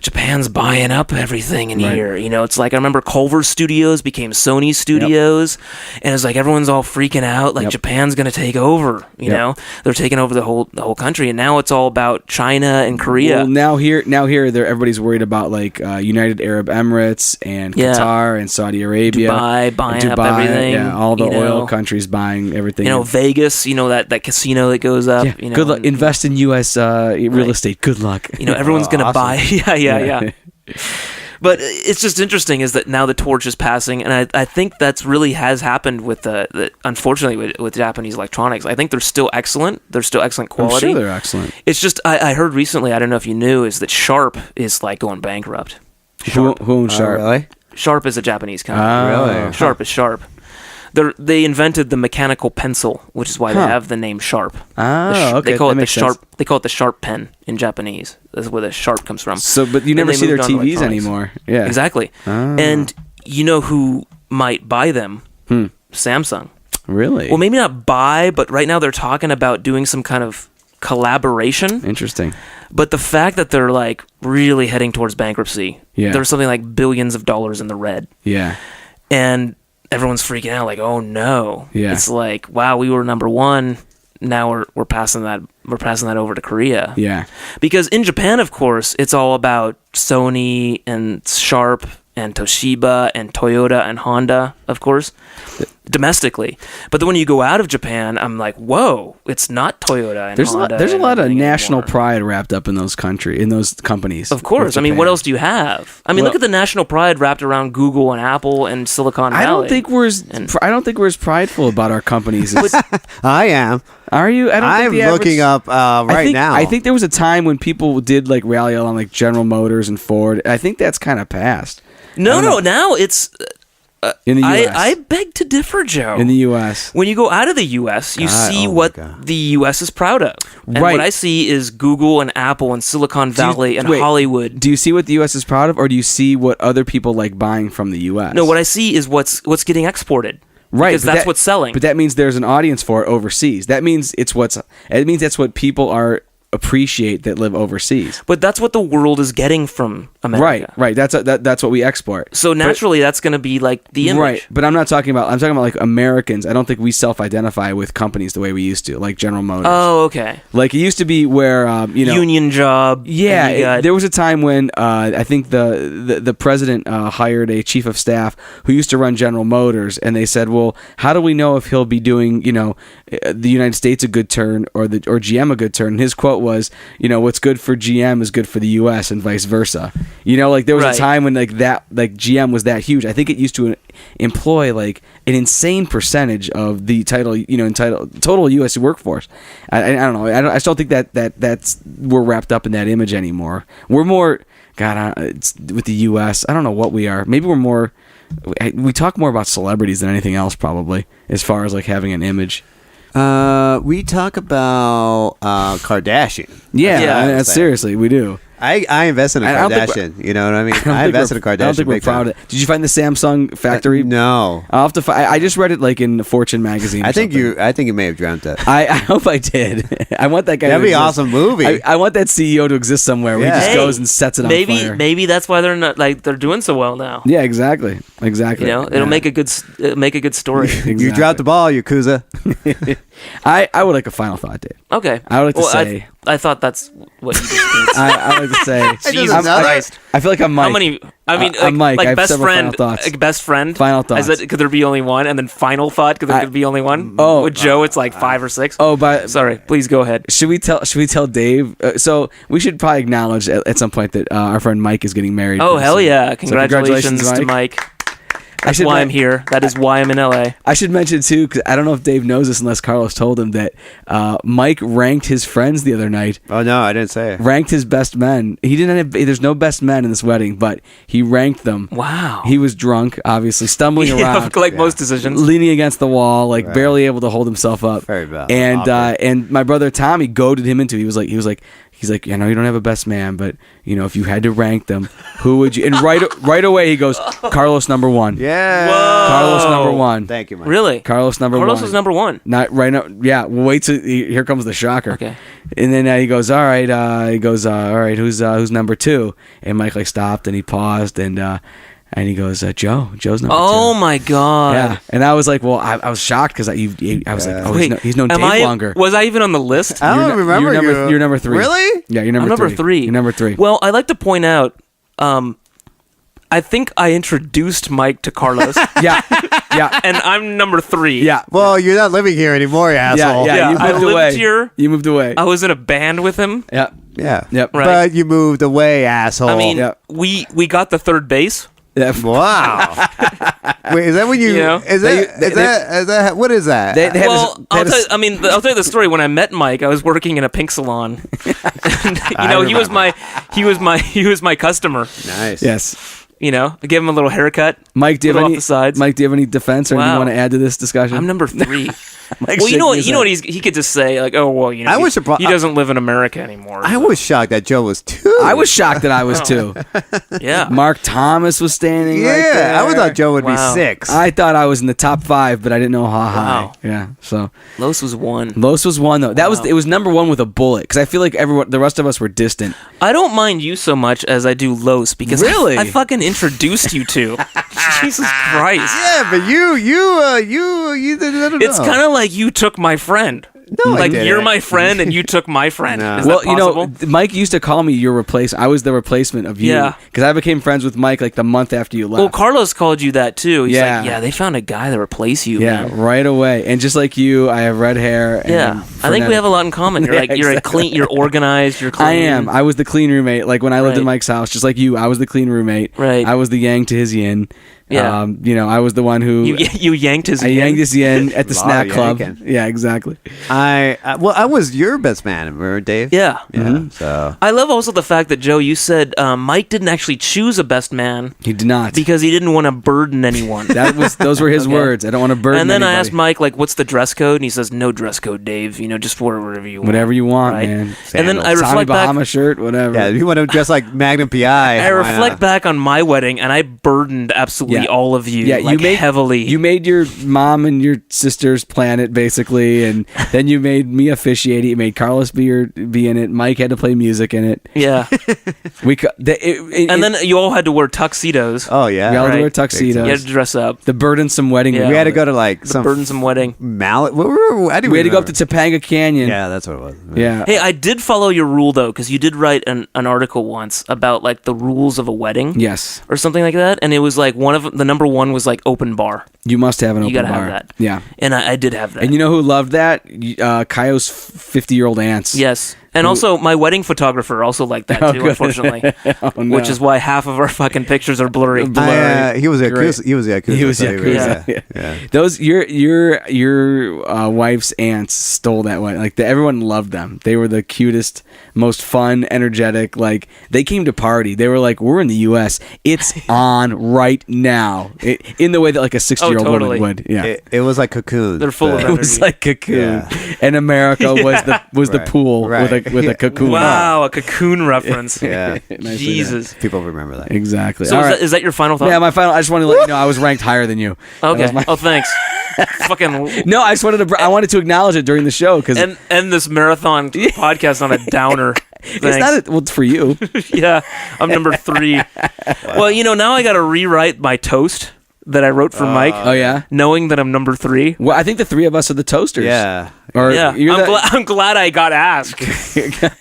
Japan's buying up everything in here. It's like, I remember Culver Studios became Sony Studios, and it's like everyone's all freaking out, like Japan's going to take over, you know? They're taking over the whole country, and now it's all about China and Korea. Well, now here, everybody's worried about like United Arab Emirates and Qatar and Saudi Arabia, Dubai buying up everything. Yeah, all the oil countries buying everything. Vegas, that casino that goes up. Yeah. Good luck. Invest in U.S. real estate. Good luck. Everyone's gonna buy. Yeah. But it's just interesting is that now the torch is passing, and I think that's really has happened with unfortunately with Japanese electronics. I think they're still excellent. They're still excellent quality. I'm sure they're excellent. It's just I heard recently, I don't know if you knew, is that Sharp is like going bankrupt. Who owns Sharp? Really? Sharp is a Japanese company. Really? Sharp is Sharp. They invented the mechanical pencil, which is why they have the name Sharp. Oh, okay. They call that it makes Sharp. sense. They call it the Sharp pen in Japanese. That's where the Sharp comes from. So, but you never see their TVs anymore. Yeah, exactly. And you know who might buy them? Samsung. Really? Well, maybe not buy, but right now they're talking about doing some kind of collaboration. Interesting. But the fact that they're like really heading towards bankruptcy, there's something like billions of dollars in the red. Yeah. And everyone's freaking out, like, oh no. Yeah. It's like, wow, we were number one. Now we're passing that. We're passing that over to Korea. Yeah. Because in Japan, of course, it's all about Sony and Sharp and Toshiba and Toyota and Honda, of course, domestically. But then when you go out of Japan, I'm like, whoa, it's not Toyota and Honda. There's a lot of national anymore. pride wrapped up in those companies. Of course. I mean, what else do you have? I mean, look at the national pride wrapped around Google and Apple and Silicon Valley. I don't think we're as prideful about our companies. I am. Are you? I'm looking up now. I think there was a time when people did like rally on like General Motors and Ford. I think that's kind of past. No. Now it's in the U.S. I beg to differ, Joe. In the U.S. When you go out of the U.S., you see what the U.S. is proud of. And what I see is Google and Apple and Silicon Valley and Hollywood. Do you see what the U.S. is proud of, or do you see what other people like buying from the U.S.? No, what I see is what's getting exported. Right, because that's what's selling. But that means there's an audience for it overseas. That means that's what people appreciate that live overseas. But that's what the world is getting from America. Right. That's what we export. So naturally, that's going to be like the image. Right. But I'm talking about like Americans. I don't think we self-identify with companies the way we used to, like General Motors. Oh, okay. Like it used to be where union job. Yeah, there was a time when I think the president hired a chief of staff who used to run General Motors, and they said, "Well, how do we know if he'll be doing the United States a good turn or GM a good turn?" And his quote was, "What's good for GM is good for the U.S. and vice versa." There was a time when GM was that huge. I think it used to employ like an insane percentage of the total U.S. workforce. I don't know. I still think that's we're wrapped up in that image anymore. We're more it's with the U.S. I don't know what we are. Maybe we're more. We talk more about celebrities than anything else, probably, as far as like having an image. We talk about Kardashian. Yeah, seriously, we do. I invest in a Kardashian. You know what I mean? I invest in a Kardashian. I don't think we're proud of it. Did you find the Samsung factory? No. I'll have to. I just read it like in Fortune magazine. I think you may have dreamt it. I hope I did. I want that guy. That'd be an awesome movie. I want that CEO to exist somewhere where he just goes and sets it on fire. Maybe that's why they're not they're doing so well now. Yeah, exactly. It'll make a good story. Exactly. You dropped the ball, Yakuza. I would like a final thought, Dave. Okay. I would like to say. I thought that's what you just did. I like to say. Jesus Christ. I feel like I'm Mike. How many? I mean, I'm Mike. like I have best several friend. final thoughts. Like best friend. Final thoughts. Could there be only one? And then final thought. Could there could be only one? Oh, with Joe, it's like 5 or 6. Oh, sorry. Please go ahead. Should we tell Dave? So we should probably acknowledge at some point that our friend Mike is getting married. Oh hell soon. yeah! So Congratulations to Mike. That's why I'm here. That is why I'm in LA. I should mention too, because I don't know if Dave knows this unless Carlos told him that Mike ranked his friends the other night. Oh no, I didn't say it. Ranked his best men. He didn't have. There's no best men in this wedding, but he ranked them. Wow. He was drunk, obviously stumbling around, like most decisions, leaning against the wall, like barely able to hold himself up. Very bad. And my brother Tommy goaded him into. He was like, He's like, I know you don't have a best man, but if you had to rank them, who would you? And right away he goes, Carlos number 1. Yeah. Whoa. Carlos number 1. Thank you, Mike. Really? Carlos number 1. Carlos was number 1. Not right now. Yeah. Well, wait till here comes the shocker. Okay. And then he goes, all right. All right. Who's number 2? And Mike stopped and he paused and he goes, Joe's number 2. Oh my God. Yeah. And I was like, well, I was shocked because I was like, oh, Wait, he's known Dave longer. Was I even on the list? I don't remember you. You're number 3. Really? Yeah, you're I'm number 3. You're number 3. Well, I'd like to point out, I think I introduced Mike to Carlos. Yeah. And I'm number 3. Yeah. Well, you're not living here anymore, you asshole. Yeah. You I moved lived away. here. You moved away. I was in a band with him. Yeah. Yeah. Yep. Right. But you moved away, asshole. I mean, Yeah. we got the third base. Yeah. Wow. Wait, is that when you? Is that what is that? They had Well, I'll tell you the story. When I met Mike, I was working in a pink salon. And, he was my customer. Nice. Yes. I gave him a little haircut. Mike, do you have off any the sides. Mike, do you have any defense or anything you want to add to this discussion? I'm number 3. Mike's Well, you know shaking what? his He could just say like, "Oh, well, I was surprised- he doesn't live in America anymore." I was shocked that Joe was 2. I was shocked that I was 2. Yeah. Mark Thomas was standing right Yeah, there. I would thought Joe would Wow. be 6. I thought I was in the top 5, but I didn't know how high. Wow. Yeah, so Los was 1. Los was 1 though. That Wow. it was number 1 with a bullet because I feel like the rest of us were distant. I don't mind you so much as I do Los because Really? I fucking introduced you to. Jesus Christ. Yeah, but you did it. It's kind of like you took my friend. No, I like didn't. you're my friend and you took my friend. No. Is Well, that possible? Mike used to call me your replacement. I was the replacement of you. Yeah. Because I became friends with Mike like the month after you left. Well, Carlos called you that too. He's Yeah. like, yeah, they found a guy to replace you. yeah, man. right away. And just like you, I have red hair. And Yeah, I think we have a lot in common. You're Yeah, like you're a clean, you're organized, you're clean. I am. I was the clean roommate. Like when I lived in Right. Mike's house, just like you, I was the clean roommate. Right. I was the yang to his yin. Yeah. I was the one who You yanked his. I yanked his yin at the Lot snack of club. yanking. Yeah, exactly. I was your best man, remember, Dave? Yeah. Yeah. So I love also the fact that Joe, you said Mike didn't actually choose a best man He did not. because he didn't want to burden anyone. Those were his Okay. words. I don't want to burden And then I anybody. asked Mike, like, what's the dress code? And he says, no dress code, Dave. Just wear whatever you want. Whatever you want, Right? man. And then I Tommy reflect back. Bahama shirt, whatever. yeah, if you want to dress like Magnum PI. I why reflect not? back on my wedding, and I burdened absolutely Yeah. all of you. Yeah, like, you made heavily. You made your mom and your sister's plan it basically, and then you made me officiate it. You made Carlos be in it. Mike had to play music in it. Yeah. And And then you all had to wear tuxedos. Oh yeah. we all had to Right. wear tuxedos. You had to dress up. The burdensome wedding. Yeah. We had to go to like The some burdensome wedding. mallet. We had to go up to Topanga Canyon. Yeah, that's what it was. Yeah. Hey, I did follow your rule though, because you did write an article once about like the rules of a wedding. Yes. Or something like that, and it was like the number 1 was like open bar, You must have an You open gotta have bar. that. Yeah. and I did have that. And you know who loved that? Kaio's 50-year-old aunts. Yes, and also my wedding photographer also liked that Oh, too, good. unfortunately, Oh, no. which is why half of our fucking pictures are blurry. He was a Great. Yakuza. He was a Yakuza. He was so Yakuza. Yeah. Those your wife's aunts stole that one. Like everyone loved them. They were the cutest, most fun, energetic. Like they came to party. They were like, "We're in the U.S. It's on right now." In the way that like a 60-year-old totally. woman would. Yeah. It was like Cocoon. They're full of It was like Cocoon, Yeah. and America was the Right. pool Right. with a Cocoon. Wow, a Cocoon reference. Yeah. Nicely Jesus. People remember that. Exactly. So All is, right. is that your final thought? Yeah, my final. I just wanted to let you know I was ranked higher than you. That Okay. was my- Oh, thanks. Fucking No, I just wanted to. I wanted to acknowledge it during the show because end this marathon podcast on a downer. it's Thanks. not. Well, it's for you. Yeah, I'm number 3. Well, now I got to rewrite my toast that I wrote for Mike. Oh yeah. Knowing that I'm number 3. Well, I think the three of us are the toasters. Yeah. Or Yeah, I'm glad I got asked.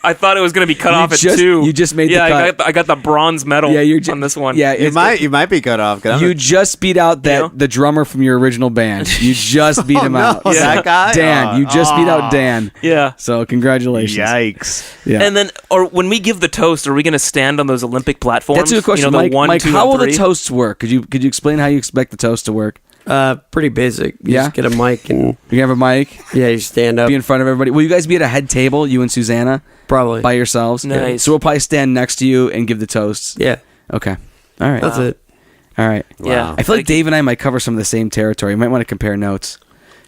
I thought it was going to be cut off at 2. You just made yeah, the cut. I got the bronze medal Yeah, you're on this one. Yeah, You might be cut off. 'cause You just beat out the drummer from your original band. You just beat him out. no, that guy? Dan. Oh, You just beat out Dan. Yeah. So congratulations. Yikes. Yeah. And then, or when we give the toast, are we going to stand on those Olympic platforms? That's a good question, the Mike. 1, Mike, 2, how and will 3? the toasts work? Could you explain how you expect the toast to work? Pretty basic. You Yeah? just get a mic and You have a mic, yeah, you stand up. be in front of everybody. Will you guys be at a head table, you and Susanna, Probably. by yourselves? Nice. So we'll probably stand next to you and give the toasts. Yeah, Okay. All right. that's it. All right. Yeah. I feel like Dave and I might cover some of the same territory. You might want to compare notes.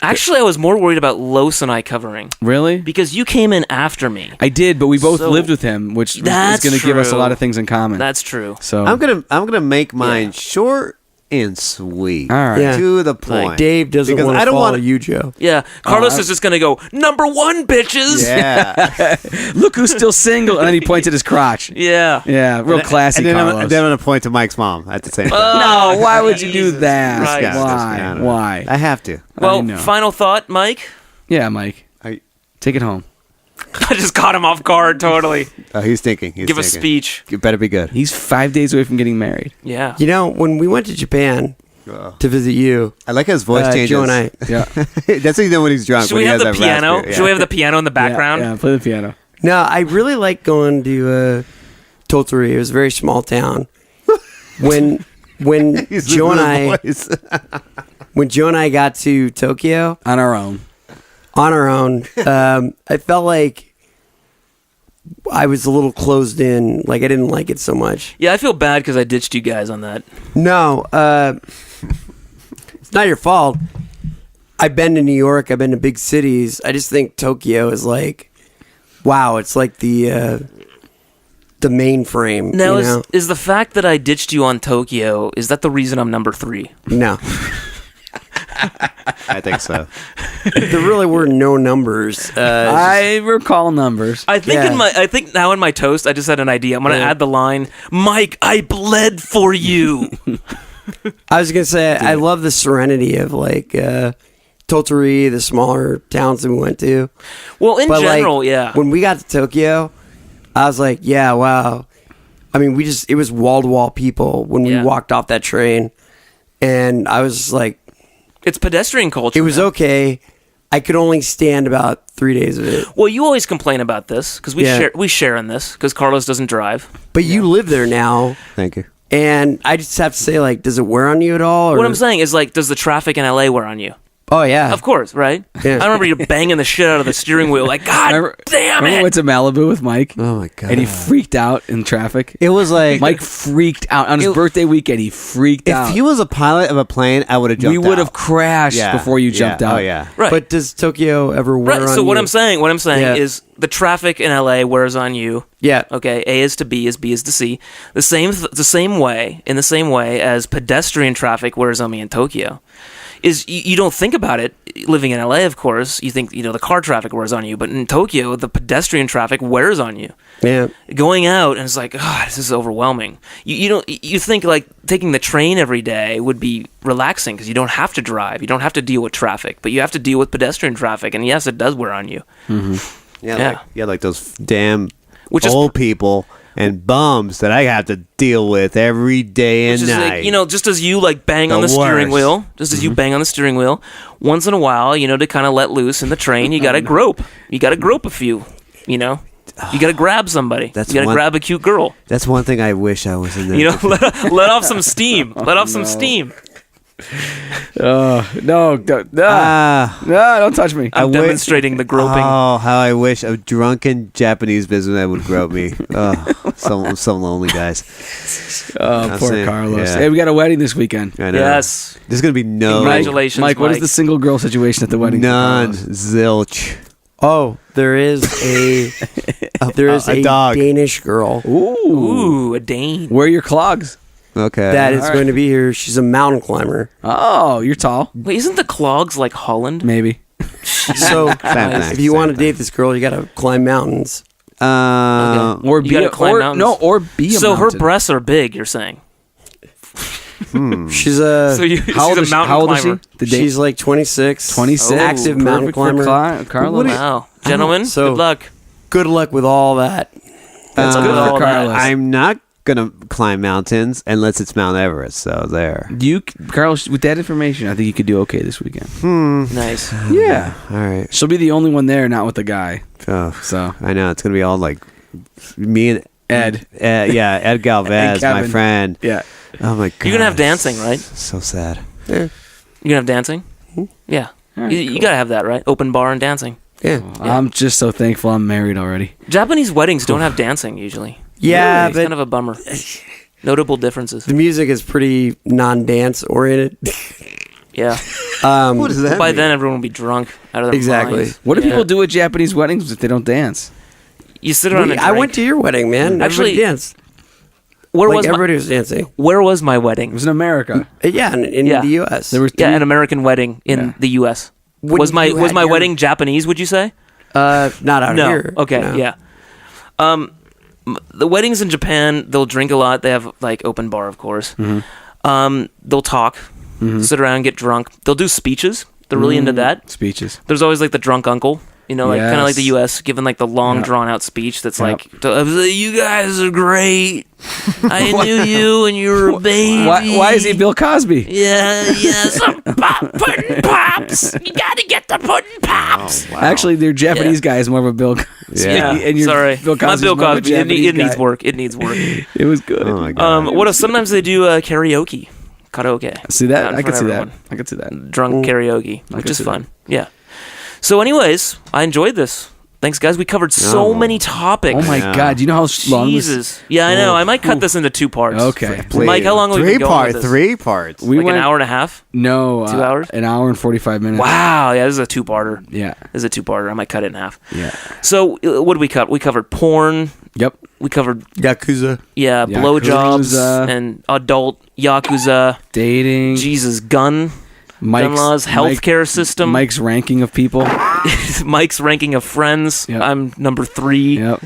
Actually, I was more worried about Los and I covering. Really? Because you came in after me. I did, but we both lived with him, which is going to give us a lot of things in common. That's true. So I'm gonna make mine short and sweet. All right. Yeah. To the point. Like Dave doesn't Because want I to don't follow want you, Joe. Yeah, Carlos is just going to go, number one, bitches! Yeah. look who's still single, and then he points at his crotch. Yeah. Yeah, real classy, And then Carlos. I'm gonna point to Mike's mom at the same time. No, why would you do Jesus that? Christ. Yeah, Why? I don't know. Why? I have to. I Well, know. final thought, Mike. Yeah, Mike. Take it home. I just caught him off guard, totally. Oh, he's thinking. He's Give a thinking. speech. It better be good. He's 5 days away from getting married. Yeah. You know, when we went to Japan to visit you, I like how his voice changes. Joe and I. Yeah. That's how you know when he's drunk. Should when we he have has the that piano? raspberry. Should we have the piano in the background? Yeah, play the piano. No, I really like going to Tottori. It was a very small town. When He's Joe and losing I his voice. when Joe and I got to Tokyo On our own. on our own, I felt like I was a little closed in. Like I didn't like it so much. Yeah, I feel bad because I ditched you guys on that. No, it's not your fault. I've been to New York. I've been to big cities. I just think Tokyo is like, wow. It's like the mainframe. Now, you know? is the fact that I ditched you on Tokyo, is that the reason I'm number 3? No, I think so. there really were no numbers. I recall numbers. I think Yeah. I think now in my toast, I just had an idea. I'm gonna add the line, Mike, I bled for you. I was gonna say I love the serenity of like Tottori, the smaller towns that we went to. Well, in But general, like, yeah. when we got to Tokyo, I was like, yeah, wow. I mean, it was wall to wall people when we Yeah. walked off that train, and I was just like, It's pedestrian culture. it was man. okay. I could only stand about 3 days of it. Well, you always complain about this because Yeah. we share in this because Carlos doesn't drive. But you live there now, Thank you. and I just have to say, like, does it wear on you at all? Or? What I'm saying is, like, does the traffic in LA wear on you? Oh yeah, Of course, right? Yeah. I remember you banging the shit out of the steering wheel, like, God damn Remember we it! went to Malibu with Mike? Oh my god. And he freaked out in traffic. It was like Mike freaked out. On his birthday weekend, he freaked out. If he was a pilot of a plane, I would have jumped. we would have out. crashed Yeah, before you jumped yeah. out. Oh yeah. Right. But does Tokyo ever wear Right. on So what you? I'm saying Yeah. is the traffic in LA wears on you. Yeah. Okay. A is to B is B is to C. The same way as pedestrian traffic wears on me in Tokyo. Is you don't think about it living in LA, of course. You think the car traffic wears on you, but in Tokyo, the pedestrian traffic wears on you. Yeah. Going out and it's like, this is overwhelming. You think like taking the train every day would be relaxing because you don't have to drive, you don't have to deal with traffic, but you have to deal with pedestrian traffic, and yes, it does wear on you. Yeah. Like those damn Which is- old people and bums that I have to deal with every day and Which is night. like, just as you like bang The on the steering worst. wheel, just as you bang on the steering wheel, once in a while, to kind of let loose in the train, you got to grope. You got to grope a few, You got to grab somebody. That's You got to one- grab a cute girl. That's one thing I wish I was in there. Let off some steam. Let off some steam. No, don't touch me. I'm wish- demonstrating the groping. Oh, how I wish a drunken Japanese businessman would grope me. Oh, I'm so lonely, guys. Oh, I'm poor saying, Carlos. yeah. Hey, we got a wedding this weekend. I know. Yes. There's gonna be no Congratulations, Mike, what is Mike. the single girl situation at the wedding? for none Carlos? zilch. Oh, there is a a dog. Danish girl Ooh, a Dane. Wear your clogs. Okay. that is all right. going to be here. She's a mountain climber. Oh, you're tall. Wait, isn't the clogs like Holland? Maybe. So thing, if you want to same date this girl, you got to climb mountains. Or You be gotta a, climb or, mountains. no, or be a So her mountain. breasts are big, you're saying? She's a She's How old a is she? mountain How old is climber. she? The date? she's like 26. 26. Active mountain Perfect for climber. Carlos. Wow. Gentlemen, So- good luck. Good luck with all that. That's good all for that. Carlos. I'm not gonna climb mountains unless it's Mount Everest. So there. Carlos, with that information, I think you could do okay this weekend. Nice. Yeah. All right. She'll be the only one there, not with the guy. Oh, So I know it's gonna be all like me and Ed. Ed Galvez, my Kevin. friend. Yeah. Oh my god. You're gonna have dancing, right? So sad. You're gonna have dancing? Yeah. You gotta have that, right? Open bar and dancing. Yeah. I'm just so thankful I'm married already. Japanese weddings don't have dancing usually. Yeah, It's but kind of a bummer. Notable differences. the music is pretty non-dance oriented. Yeah. What does that By mean? then, everyone will be drunk out of their Exactly. minds. What do Yeah. people do at Japanese weddings if they don't dance? You sit around and I drink. went to your wedding, man. Actually, Everybody danced. Where was Everybody was dancing. Where was my It wedding? was in America. Yeah, in Yeah. the U.S. There was Yeah, three- an American wedding in Yeah. the U.S. When Was my you had your- wedding Japanese? Would you say? not out No. here. Okay. No. Yeah. The weddings in Japan, they'll drink a lot. They have like open bar, of course. They'll talk, sit around, get drunk. They'll do speeches. They're really into that. speeches. There's always like the drunk uncle, kind of like the Yes. U.S. giving like the long drawn out speech that's like, "You guys are great. I knew you and you were a baby. Why is he Bill Cosby? Yeah, some pudding pops. You gotta get the pudding pops." Actually, their Japanese guy is more of a Bill Cosby. Yeah, and your sorry, Bill my Cosby's Bill more of a Cosby. It Japanese needs guy. work. It needs work. It was good. Oh my god. What else? Sometimes they do karaoke. See that? out in I could front see of that. everyone. I could see that. Drunk karaoke, which could is see fun. Yeah. So, anyways, I enjoyed this. Thanks, guys. We covered so many topics. Oh my Yeah. god! Do you know how long this? Jesus. Yeah, I know. I might cut this into 2 parts. Okay. Mike, how long have we been going with this? Three parts. We Like went an hour and a half? No, 2 hours? An hour and 45 minutes. Wow. Yeah, this is a 2-parter. Yeah. This is a 2-parter. I might cut it in half. Yeah. So, what did we cover? We covered porn. Yep. We covered, Yakuza. blowjobs Yakuza. and adult Yakuza. Dating. Jesus, gun laws, healthcare system. Mike's ranking of people. Mike's ranking of friends. Yep. I'm number 3. Yep.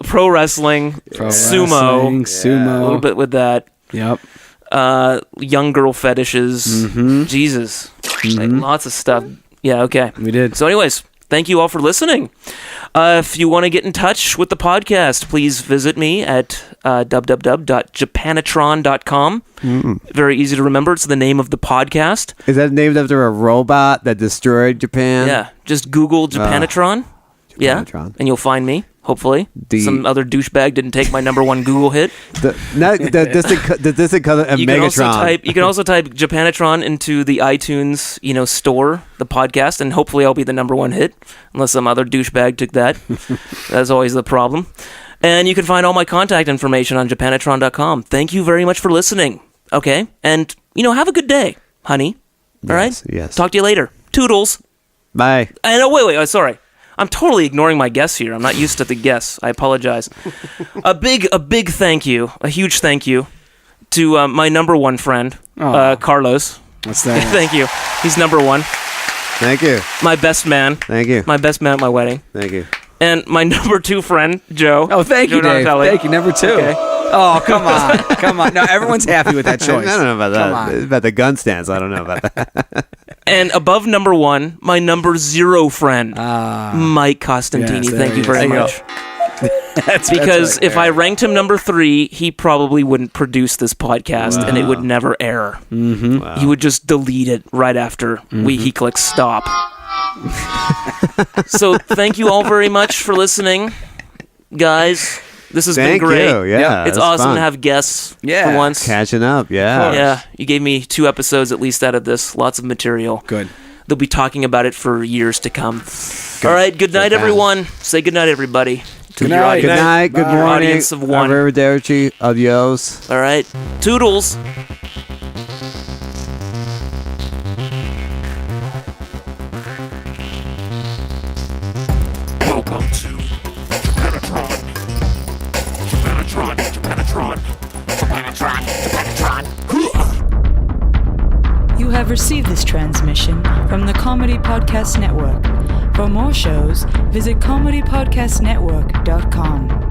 Pro wrestling, sumo, Wrestling, sumo. a little bit with that. Yep. Young girl fetishes. Jesus, like, lots of stuff. Yeah, okay. We did. So, anyways, thank you all for listening. If you want to get in touch with the podcast, please visit me at www.japanatron.com. Very easy to remember. It's the name of the podcast. Is that named after a robot that destroyed Japan? Yeah, just Google Japanatron. Yeah, Japanatron. and you'll find me. Hopefully, The- some other douchebag didn't take my number 1 Google hit. The distant cousin of You can also Megatron. type Japanatron into the iTunes, store, the podcast, and hopefully I'll be the number 1 hit, unless some other douchebag took that. That's always the problem. And you can find all my contact information on Japanatron.com. Thank you very much for listening. Okay, and have a good day, honey. All right. Yes. Talk to you later. Toodles. Bye. And wait. Sorry. I'm totally ignoring my guess here. I'm not used to the guess. I apologize. A big thank you, a huge thank you to my number 1 friend, Carlos. What's that? Thank you. He's number 1. Thank you. My best man. Thank you. My best man at my wedding. Thank you. And my number 2 friend, Joe. Oh, thank you, Joe Dave. Donatelli. Thank you. Number 2. Okay. Oh, come on. Come on. No, everyone's happy with that I choice. don't know about that. Come on. About the gun stance, I don't know about that. And above number 1, my number 0 friend, Mike Costantini. Yes, Thank you there very you go. much. Because if I ranked him number 3, he probably wouldn't produce this podcast, and it would never air. He would just delete it right after he clicks stop. So thank you all very much for listening, guys. This has Thank been great. you. Yeah, It's that's awesome fun. to have guests Yeah. for once. Catching up. Yeah. Yeah, you gave me 2 episodes at least out of this. Lots of material. Good. They'll be talking about it for years to come. All right, good night, everyone. Say good night, everybody. To Good your night. Good audience. night. Good Bye. morning. Audience of 1. Arrivederci. Adios. All right, toodles. Welcome to Japanatron. Japanatron. Japanatron. Japanatron. You have received this transmission from the Comedy Podcast Network. For more shows, visit comedypodcastnetwork.com.